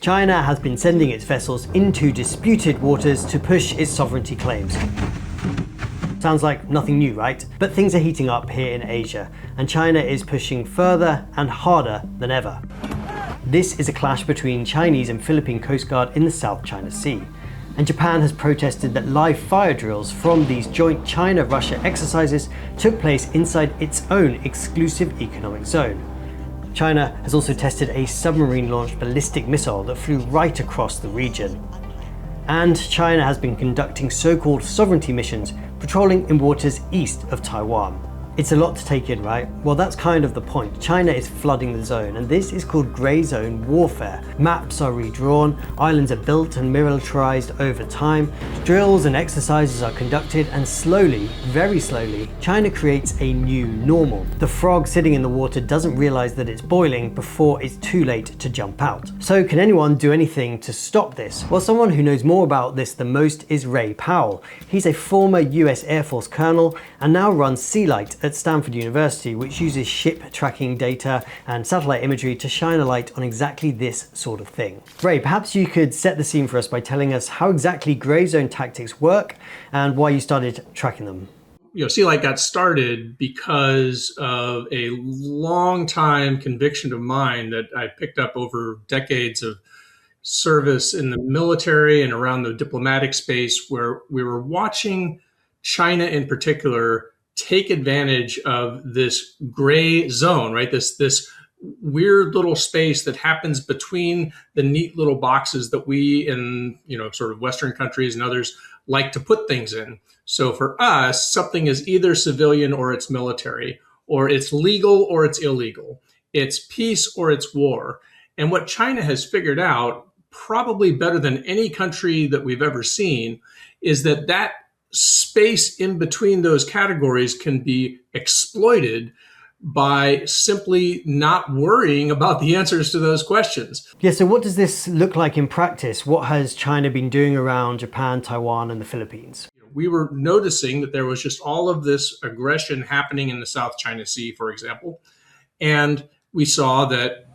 China has been sending its vessels into disputed waters to push its sovereignty claims. Sounds like nothing new, right? But things are heating up here in Asia, and China is pushing further and harder than ever. This is a clash between Chinese and Philippine Coast Guard in the South China Sea. And Japan has protested that live fire drills from these joint China-Russia exercises took place inside its own exclusive economic zone. China has also tested a submarine-launched ballistic missile that flew right across the region. And China has been conducting so-called sovereignty missions, patrolling in waters east of Taiwan. It's a lot to take in, right? Well, that's kind of the point. China is flooding the zone, and this is called grey zone warfare. Maps are redrawn, islands are built and militarized over time, drills and exercises are conducted, and slowly, very slowly, China creates a new normal. The frog sitting in the water doesn't realize that it's boiling before it's too late to jump out. So can anyone do anything to stop this? Well, someone who knows more about this than most is Ray Powell. He's a former US Air Force colonel and now runs Sea Light at Stanford University, which uses ship tracking data and satellite imagery to shine a light on exactly this sort of thing. Ray, perhaps you could set the scene for us by telling us how exactly grey zone tactics work and why you started tracking them. Sea Light got started because of a long time conviction of mine that I picked up over decades of service in the military and around the diplomatic space, where we were watching China in particular take advantage of this gray zone, right? This weird little space that happens between the neat little boxes that we in, sort of Western countries and others like to put things in. So for us, something is either civilian or it's military, or it's legal or it's illegal. It's peace or it's war. And what China has figured out, probably better than any country that we've ever seen, is that space in between those categories can be exploited by simply not worrying about the answers to those questions. Yeah, so what does this look like in practice? What has China been doing around Japan, Taiwan, and the Philippines? We were noticing that there was just all of this aggression happening in the South China Sea, for example. And we saw that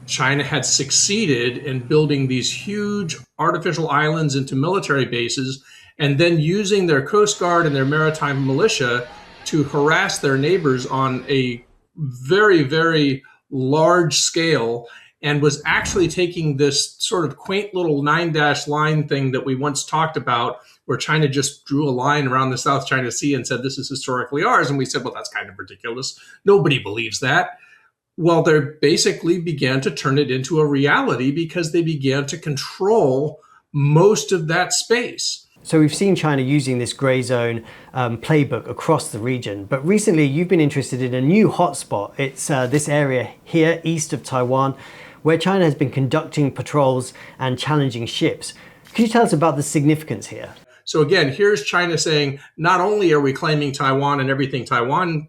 China had succeeded in building these huge artificial islands into military bases, and then using their Coast Guard and their maritime militia to harass their neighbors on a very, very large scale, and was actually taking this sort of quaint little 9-dash line thing that we once talked about, where China just drew a line around the South China Sea and said, this is historically ours. And we said, well, that's kind of ridiculous. Nobody believes that. Well, they basically began to turn it into a reality because they began to control most of that space. So we've seen China using this grey zone playbook across the region, but recently you've been interested in a new hotspot. It's this area here east of Taiwan, where China has been conducting patrols and challenging ships. Could you tell us about the significance here? So again, here's China saying, not only are we claiming Taiwan and everything Taiwan,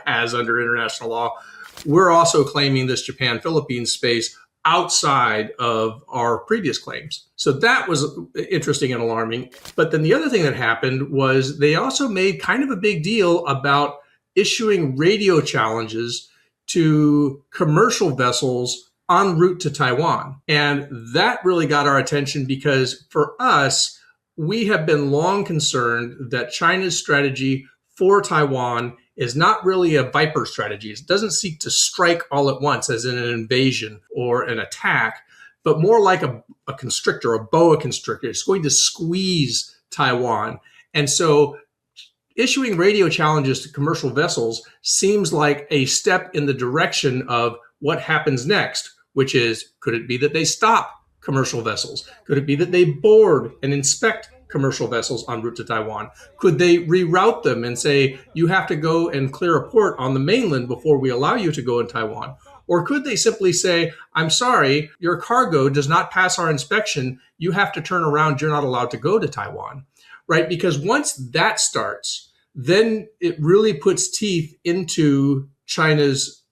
has under international law, we're also claiming this Japan-Philippines space outside of our previous claims. So that was interesting and alarming. But then the other thing that happened was they also made kind of a big deal about issuing radio challenges to commercial vessels en route to Taiwan. And that really got our attention because for us, we have been long concerned that China's strategy for Taiwan is not really a Viper strategy. It doesn't seek to strike all at once as in an invasion or an attack, but more like a constrictor, a boa constrictor. It's going to squeeze Taiwan. And so issuing radio challenges to commercial vessels seems like a step in the direction of what happens next, which is, could it be that they stop commercial vessels? Could it be that they board and inspect commercial vessels en route to Taiwan? Could they reroute them and say, you have to go and clear a port on the mainland before we allow you to go in Taiwan? Or could they simply say, I'm sorry, your cargo does not pass our inspection. You have to turn around. You're not allowed to go to Taiwan, right? Because once that starts, then it really puts teeth into China's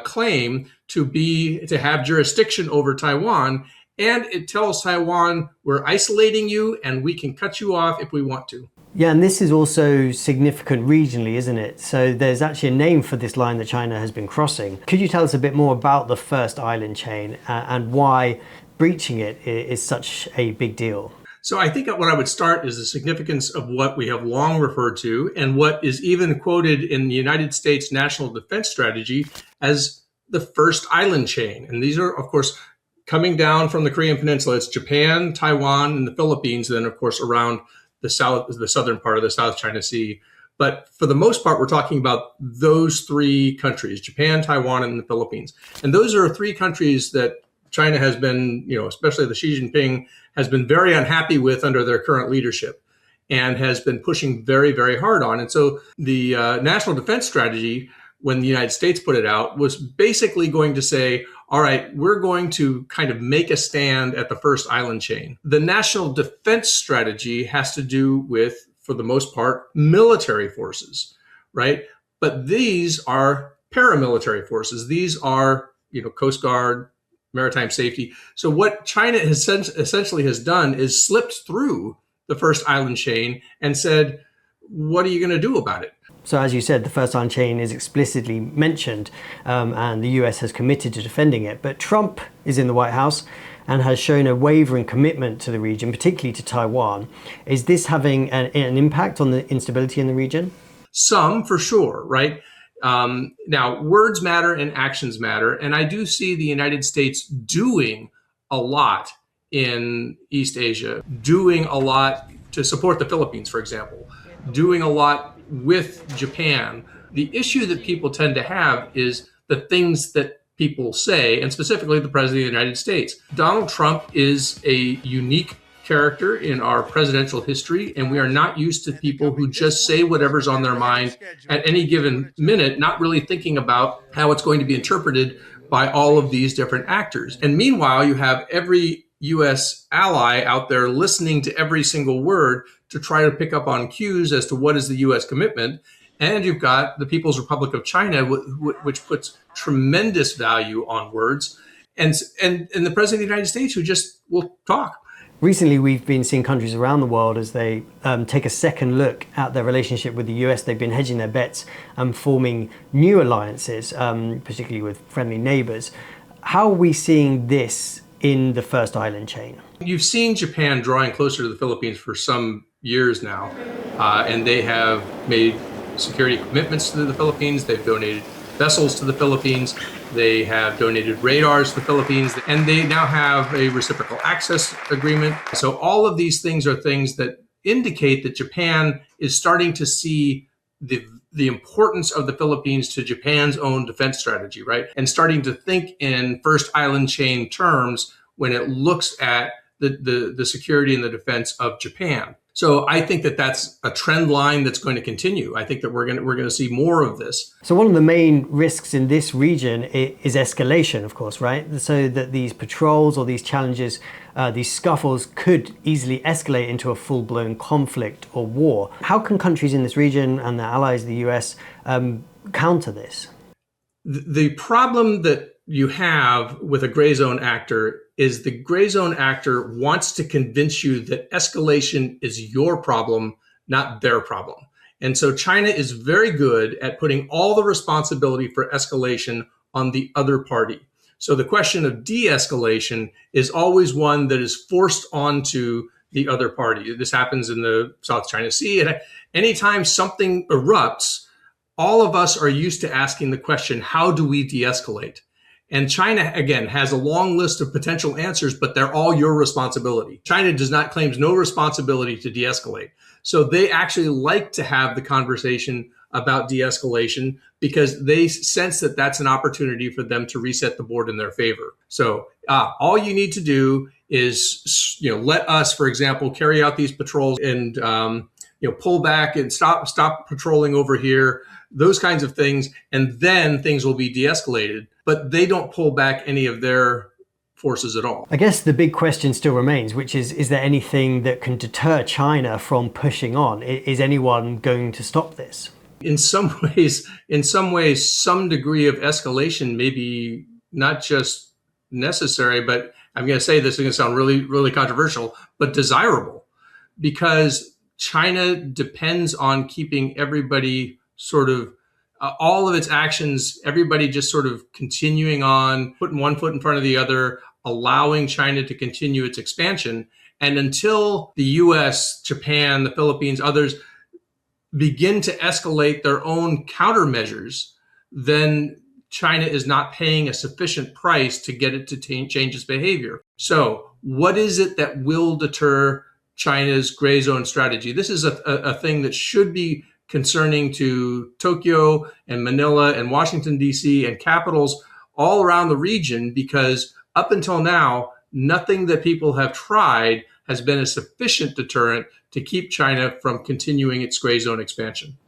claim to have jurisdiction over Taiwan. And it tells Taiwan, we're isolating you and we can cut you off if we want to. Yeah, and this is also significant regionally, isn't it? So there's actually a name for this line that China has been crossing. Could you tell us a bit more about the first island chain and why breaching it is such a big deal? So I think what I would start is the significance of what we have long referred to and what is even quoted in the United States National Defense Strategy as the first island chain. And these are, of course, coming down from the Korean Peninsula. It's Japan, Taiwan, and the Philippines, then, of course, around the southern part of the South China Sea. But for the most part, we're talking about those three countries, Japan, Taiwan, and the Philippines. And those are three countries that China has been, especially the Xi Jinping, has been very unhappy with under their current leadership and has been pushing very, very hard on. And so the National Defense Strategy, when the United States put it out, was basically going to say, all right, we're going to kind of make a stand at the first island chain. The National Defense Strategy has to do with, for the most part, military forces, right? But these are paramilitary forces. These are, Coast Guard, maritime safety. So what China has essentially has done is slipped through the first island chain and said, what are you going to do about it? So as you said, the first island chain is explicitly mentioned, and the US has committed to defending it. But Trump is in the White House and has shown a wavering commitment to the region, particularly to Taiwan. Is this having an impact on the instability in the region? Some, for sure, right? Now, words matter and actions matter. And I do see the United States doing a lot in East Asia, doing a lot to support the Philippines, for example, doing a lot with Japan. The issue that people tend to have is the things that people say, and specifically the President of the United States. Donald Trump is a unique character in our presidential history, and we are not used to people who just say whatever's on their mind at any given minute, not really thinking about how it's going to be interpreted by all of these different actors. And meanwhile, you have every U.S. ally out there listening to every single word to try to pick up on cues as to what is the U.S. commitment. And you've got the People's Republic of China, which puts tremendous value on words, and the President of the United States, who just will talk. Recently, we've been seeing countries around the world as they take a second look at their relationship with the US. They've been hedging their bets and forming new alliances, particularly with friendly neighbors. How are we seeing this in the first island chain? You've seen Japan drawing closer to the Philippines for some years now, and they have made security commitments to the Philippines. They've donated vessels to the Philippines. They have donated radars to the Philippines, and they now have a reciprocal access agreement. So all of these things are things that indicate that Japan is starting to see the importance of the Philippines to Japan's own defense strategy, right? And starting to think in first island chain terms when it looks at the security and the defense of Japan. So I think that that's a trend line that's going to continue. I think that we're going to see more of this. So one of the main risks in this region is escalation, of course, right? So that these patrols or these challenges, these scuffles could easily escalate into a full-blown conflict or war. How can countries in this region and their allies, the US, counter this? The problem that you have with a gray zone actor is the gray zone actor wants to convince you that escalation is your problem, not their problem. And so China is very good at putting all the responsibility for escalation on the other party. So the question of de-escalation is always one that is forced onto the other party. This happens in the South China Sea. And anytime something erupts, all of us are used to asking the question, how do we de-escalate? And China, again, has a long list of potential answers, but they're all your responsibility. China claims no responsibility to de-escalate. So they actually like to have the conversation about de-escalation because they sense that that's an opportunity for them to reset the board in their favor. So all you need to do is, let us, for example, carry out these patrols and, pull back and stop patrolling over here, those kinds of things. And then things will be de-escalated, but they don't pull back any of their forces at all. I guess the big question still remains, which is there anything that can deter China from pushing on? Is anyone going to stop this? In some ways, some degree of escalation may be not just necessary, but I'm going to say this is going to sound really, really controversial, but desirable, because China depends on keeping everybody sort of all of its actions, everybody just sort of continuing on, putting one foot in front of the other, allowing China to continue its expansion. And until the US, Japan, the Philippines, others begin to escalate their own countermeasures, then China is not paying a sufficient price to get it to change its behavior. So what is it that will deter China's gray zone strategy? This is a thing that should be concerning to Tokyo and Manila and Washington, D.C. and capitals all around the region, because up until now, nothing that people have tried has been a sufficient deterrent to keep China from continuing its gray zone expansion.